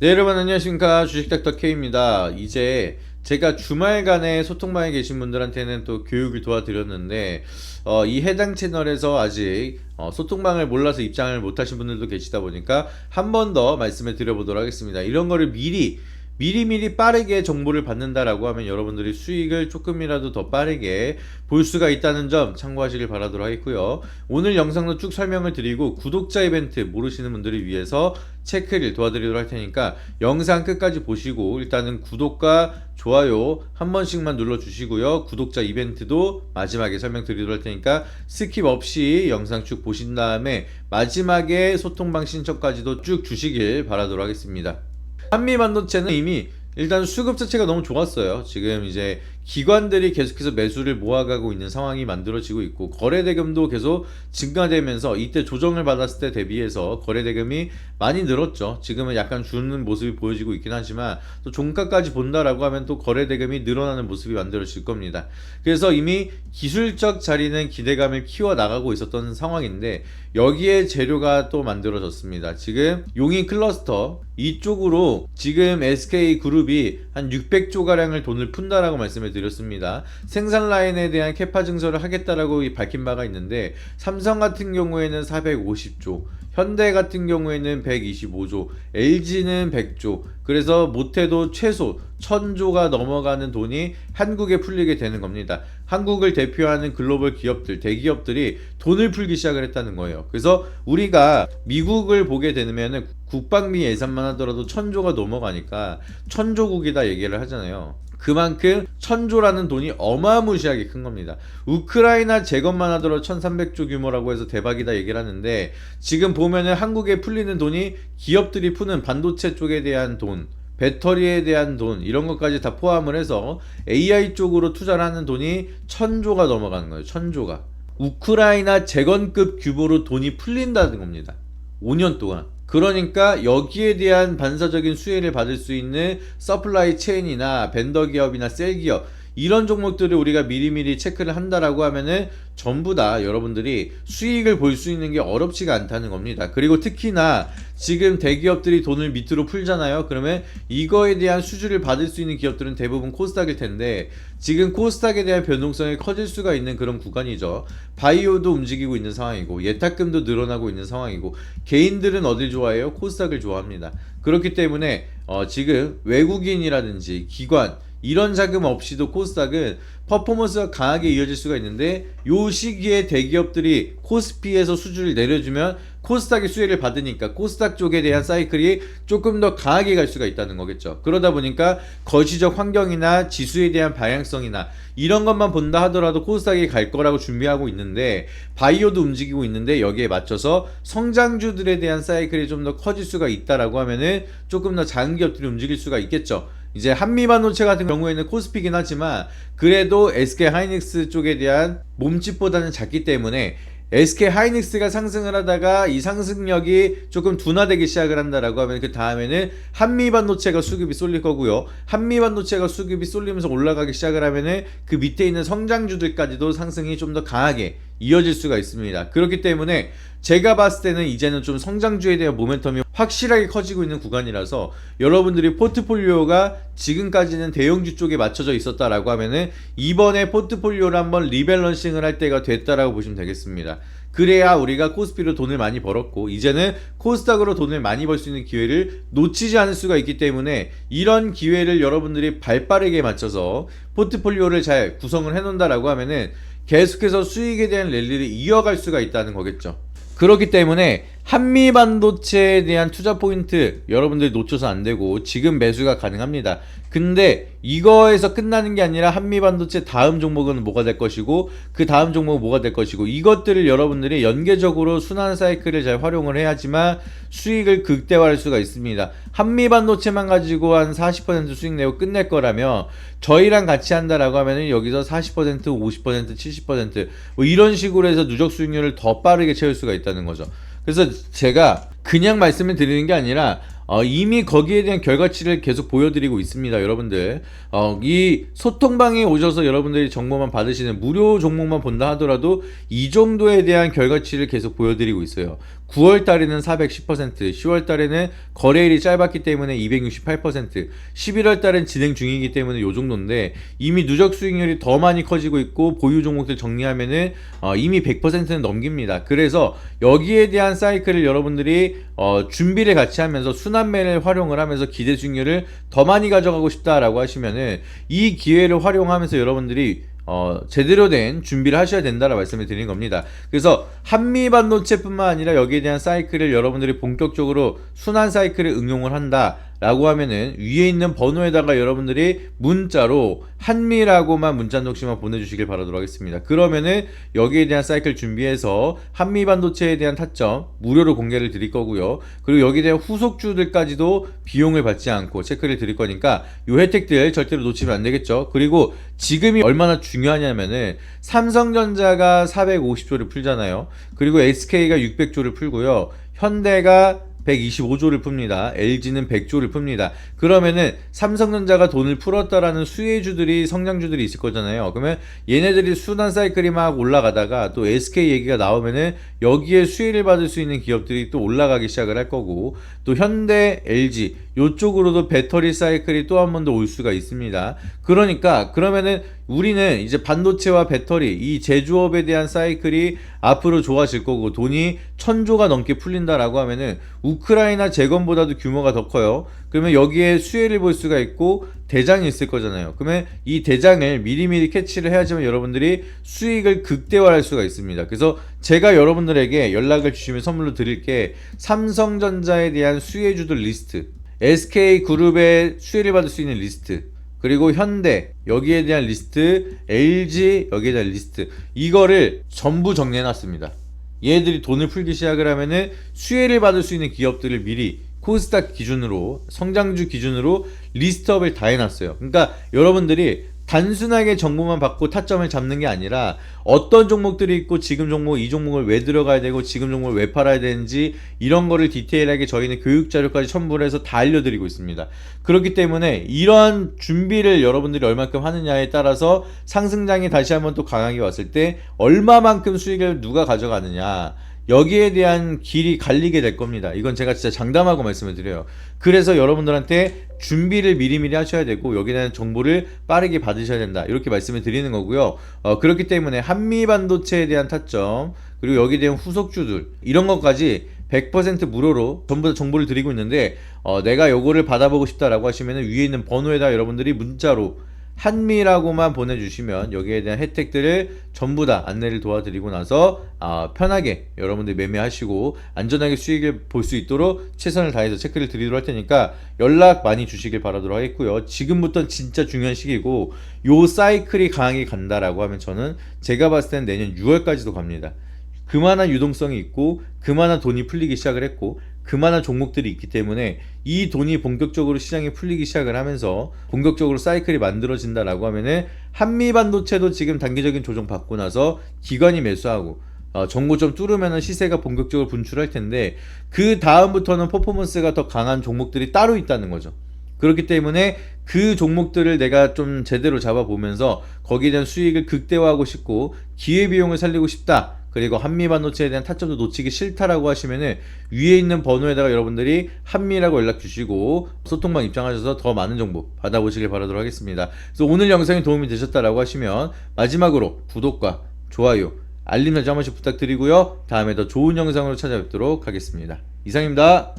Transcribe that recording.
네, 여러분 안녕하십니까. 주식닥터 K입니다. 이제 제가 주말간에 소통방에 계신 분들한테는 또 교육을 도와드렸는데 이 해당 채널에서 아직 소통방을 몰라서 입장을 못하신 분들도 계시다 보니까 한 번 더 말씀을 드려보도록 하겠습니다. 이런 거를 미리 빠르게 정보를 받는다라고 하면 여러분들이 수익을 조금이라도 더 빠르게 볼 수가 있다는 점 참고하시길 바라도록 하겠고요. 오늘 영상도 쭉 설명을 드리고 구독자 이벤트 모르시는 분들을 위해서 체크를 도와드리도록 할 테니까 영상 끝까지 보시고 일단은 구독과 좋아요 한 번씩만 눌러주시고요. 구독자 이벤트도 마지막에 설명드리도록 할 테니까 스킵 없이 영상 쭉 보신 다음에 마지막에 소통방 신청까지도 쭉 주시길 바라도록 하겠습니다. 한미반도체는 이미 일단 수급 자체가 너무 좋았어요. 지금 이제 기관들이 계속해서 매수를 모아가고 있는 상황이 만들어지고 있고 거래대금도 계속 증가되면서 이때 조정을 받았을 때 대비해서 거래대금이 많이 늘었죠. 지금은 약간 주는 모습이 보여지고 있긴 하지만 또 종가까지 본다라고 하면 또 거래대금이 늘어나는 모습이 만들어질 겁니다. 그래서 이미 기술적 자리는 기대감을 키워나가고 있었던 상황인데 여기에 재료가 또 만들어졌습니다. 지금 용인 클러스터 이쪽으로 지금 SK그룹이 한 600조가량을 돈을 푼다라고 말씀을 드렸습니다. 생산 라인에 대한 캐파 증설을 하겠다라고 밝힌 바가 있는데 삼성 같은 경우에는 450조, 현대 같은 경우에는 125조, LG는 100조, 그래서 못해도 최소 1000조가 넘어가는 돈이 한국에 풀리게 되는 겁니다. 한국을 대표하는 글로벌 기업들, 대기업들이 돈을 풀기 시작을 했다는 거예요. 그래서 우리가 미국을 보게 되면 국방비 예산만 하더라도 1000조가 넘어가니까 1000조국이다 얘기를 하잖아요. 그만큼 1000조라는 돈이 어마무시하게 큰 겁니다. 우크라이나 재건만 하더라도 1300조 규모라고 해서 대박이다 얘기를 하는데 지금 보면은 한국에 풀리는 돈이 기업들이 푸는 반도체 쪽에 대한 돈, 배터리에 대한 돈 이런 것까지 다 포함을 해서 AI 쪽으로 투자를 하는 돈이 1000조가 넘어가는 거예요. 1000조가. 우크라이나 재건급 규모로 돈이 풀린다는 겁니다. 5년 동안. 그러니까 여기에 대한 반사적인 수혜를 받을 수 있는 서플라이 체인이나 벤더 기업이나 셀 기업 이런 종목들을 우리가 미리미리 체크를 한다라고 하면은 전부 다 여러분들이 수익을 볼 수 있는 게 어렵지가 않다는 겁니다. 그리고 특히나 지금 대기업들이 돈을 밑으로 풀잖아요. 그러면 이거에 대한 수주를 받을 수 있는 기업들은 대부분 코스닥일 텐데 지금 코스닥에 대한 변동성이 커질 수가 있는 그런 구간이죠. 바이오도 움직이고 있는 상황이고 예탁금도 늘어나고 있는 상황이고 개인들은 어딜 좋아해요? 코스닥을 좋아합니다. 그렇기 때문에 지금 외국인이라든지 기관 이런 자금 없이도 코스닥은 퍼포먼스가 강하게 이어질 수가 있는데 요 시기에 대기업들이 코스피에서 수주를 내려주면 코스닥이 수혜를 받으니까 코스닥 쪽에 대한 사이클이 조금 더 강하게 갈 수가 있다는 거겠죠. 그러다 보니까 거시적 환경이나 지수에 대한 방향성이나 이런 것만 본다 하더라도 코스닥이 갈 거라고 준비하고 있는데 바이오도 움직이고 있는데 여기에 맞춰서 성장주들에 대한 사이클이 좀 더 커질 수가 있다라고 하면은 조금 더 작은 기업들이 움직일 수가 있겠죠. 이제 한미반도체 같은 경우에는 코스피긴 하지만 그래도 SK하이닉스 쪽에 대한 몸집보다는 작기 때문에 SK하이닉스가 상승을 하다가 이 상승력이 조금 둔화되기 시작을 한다라고 하면 그 다음에는 한미반도체가 수급이 쏠릴 거고요. 한미반도체가 수급이 쏠리면서 올라가기 시작을 하면은 그 밑에 있는 성장주들까지도 상승이 좀 더 강하게 이어질 수가 있습니다. 그렇기 때문에 제가 봤을 때는 이제는 좀 성장주에 대한 모멘텀이 확실하게 커지고 있는 구간이라서 여러분들이 포트폴리오가 지금까지는 대형주 쪽에 맞춰져 있었다라고 하면은 이번에 포트폴리오를 한번 리밸런싱을 할 때가 됐다라고 보시면 되겠습니다. 그래야 우리가 코스피로 돈을 많이 벌었고 이제는 코스닥으로 돈을 많이 벌 수 있는 기회를 놓치지 않을 수가 있기 때문에 이런 기회를 여러분들이 발빠르게 맞춰서 포트폴리오를 잘 구성을 해놓는다라고 하면은 계속해서 수익에 대한 랠리를 이어갈 수가 있다는 거겠죠. 그렇기 때문에 한미반도체에 대한 투자 포인트 여러분들이 놓쳐서 안 되고 지금 매수가 가능합니다. 근데 이거에서 끝나는 게 아니라 한미반도체 다음 종목은 뭐가 될 것이고 그 다음 종목은 뭐가 될 것이고 이것들을 여러분들이 연계적으로 순환 사이클을 잘 활용을 해야지만 수익을 극대화할 수가 있습니다. 한미반도체만 가지고 한 40% 수익 내고 끝낼 거라면 저희랑 같이 한다라고 하면은 여기서 40%, 50%, 70%뭐 이런 식으로 해서 누적 수익률을 더 빠르게 채울 수가 있다는 거죠. 그래서 제가 그냥 말씀을 드리는 게 아니라 이미 거기에 대한 결과치를 계속 보여드리고 있습니다. 여러분들 이 소통방에 오셔서 여러분들이 정보만 받으시는 무료 종목만 본다 하더라도 이 정도에 대한 결과치를 계속 보여드리고 있어요. 9월 달에는 410%, 10월 달에는 거래일이 짧았기 때문에 268%, 11월 달엔 진행 중이기 때문에 요 정도인데 이미 누적 수익률이 더 많이 커지고 있고 보유 종목들 정리하면은 이미 100%는 넘깁니다. 그래서 여기에 대한 사이클을 여러분들이 준비를 같이 하면서 순환매를 활용을 하면서 기대 수익률을 더 많이 가져가고 싶다라고 하시면은 이 기회를 활용하면서 여러분들이 제대로 된 준비를 하셔야 된다라고 말씀을 드리는 겁니다. 그래서 한미반도체뿐만 아니라 여기에 대한 사이클을 여러분들이 본격적으로 순환 사이클을 응용을 한다 라고 하면은 위에 있는 번호에다가 여러분들이 문자로 한미라고만 문자 한 통씩만 보내주시길 바라도록 하겠습니다. 그러면은 여기에 대한 사이클 준비해서 한미반도체에 대한 타점 무료로 공개를 드릴 거고요. 그리고 여기에 대한 후속주들까지도 비용을 받지 않고 체크를 드릴 거니까 이 혜택들 절대로 놓치면 안 되겠죠. 그리고 지금이 얼마나 중요하냐면은 삼성전자가 450조를 풀잖아요. 그리고 SK가 600조를 풀고요. 현대가 125조를 풉니다. LG는 100조를 풉니다. 그러면은 삼성전자가 돈을 풀었다라는 수혜주들이 성장주들이 있을 거잖아요. 그러면 얘네들이 순환 사이클이 막 올라가다가 또 SK 얘기가 나오면은 여기에 수혜를 받을 수 있는 기업들이 또 올라가기 시작을 할 거고 또 현대, LG 요쪽으로도 배터리 사이클이 또 한 번 더 올 수가 있습니다. 그러니까 그러면은 우리는 이제 반도체와 배터리 이 제조업에 대한 사이클이 앞으로 좋아질 거고 돈이 1000조가 넘게 풀린다라고 하면은 우크라이나 재건보다도 규모가 더 커요. 그러면 여기에 수혜를 볼 수가 있고 대장이 있을 거잖아요. 그러면 이 대장을 미리미리 캐치를 해야지만 여러분들이 수익을 극대화할 수가 있습니다. 그래서 제가 여러분들에게 연락을 주시면 선물로 드릴 게 삼성전자에 대한 수혜주들 리스트, SK그룹의 수혜를 받을 수 있는 리스트, 그리고 현대 여기에 대한 리스트, LG 여기에 대한 리스트 이거를 전부 정리해놨습니다. 얘들이 돈을 풀기 시작을 하면은 수혜를 받을 수 있는 기업들을 미리 코스닥 기준으로 성장주 기준으로 리스트업을 다 해놨어요. 그러니까 여러분들이 단순하게 정보만 받고 타점을 잡는 게 아니라 어떤 종목들이 있고 지금 종목 이 종목을 왜 들어가야 되고 지금 종목을 왜 팔아야 되는지 이런 거를 디테일하게 저희는 교육 자료까지 첨부를 해서 다 알려드리고 있습니다. 그렇기 때문에 이러한 준비를 여러분들이 얼마큼 하느냐에 따라서 상승장이 다시 한번 또 강하게 왔을 때 얼마만큼 수익을 누가 가져가느냐 여기에 대한 길이 갈리게 될 겁니다. 이건 제가 진짜 장담하고 말씀을 드려요. 그래서 여러분들한테 준비를 미리미리 하셔야 되고 여기에 대한 정보를 빠르게 받으셔야 된다 이렇게 말씀을 드리는 거고요. 그렇기 때문에 한미반도체에 대한 타점 그리고 여기에 대한 후속주들 이런 것까지 100% 무료로 전부 다 정보를 드리고 있는데 내가 요거를 받아보고 싶다라고 하시면 위에 있는 번호에다 여러분들이 문자로 한미라고만 보내주시면 여기에 대한 혜택들을 전부 다 안내를 도와드리고 나서 편하게 여러분들이 매매하시고 안전하게 수익을 볼 수 있도록 최선을 다해서 체크를 드리도록 할 테니까 연락 많이 주시길 바라도록 하겠고요. 지금부터 진짜 중요한 시기고 요 사이클이 강하게 간다라고 하면 저는 제가 봤을 때는 내년 6월까지도 갑니다. 그만한 유동성이 있고 그만한 돈이 풀리기 시작을 했고 그만한 종목들이 있기 때문에 이 돈이 본격적으로 시장에 풀리기 시작을 하면서 본격적으로 사이클이 만들어진다라고 하면은 한미반도체도 지금 단기적인 조정 받고 나서 기관이 매수하고 정고점 뚫으면은 시세가 본격적으로 분출할 텐데 그 다음부터는 퍼포먼스가 더 강한 종목들이 따로 있다는 거죠. 그렇기 때문에 그 종목들을 내가 좀 제대로 잡아보면서 거기에 대한 수익을 극대화하고 싶고 기회비용을 살리고 싶다. 그리고 한미반도체에 대한 타점도 놓치기 싫다라고 하시면은 위에 있는 번호에다가 여러분들이 한미라고 연락 주시고 소통방 입장하셔서 더 많은 정보 받아보시길 바라도록 하겠습니다. 그래서 오늘 영상이 도움이 되셨다라고 하시면 마지막으로 구독과 좋아요, 알림 설정 한 번씩 부탁드리고요. 다음에 더 좋은 영상으로 찾아뵙도록 하겠습니다. 이상입니다.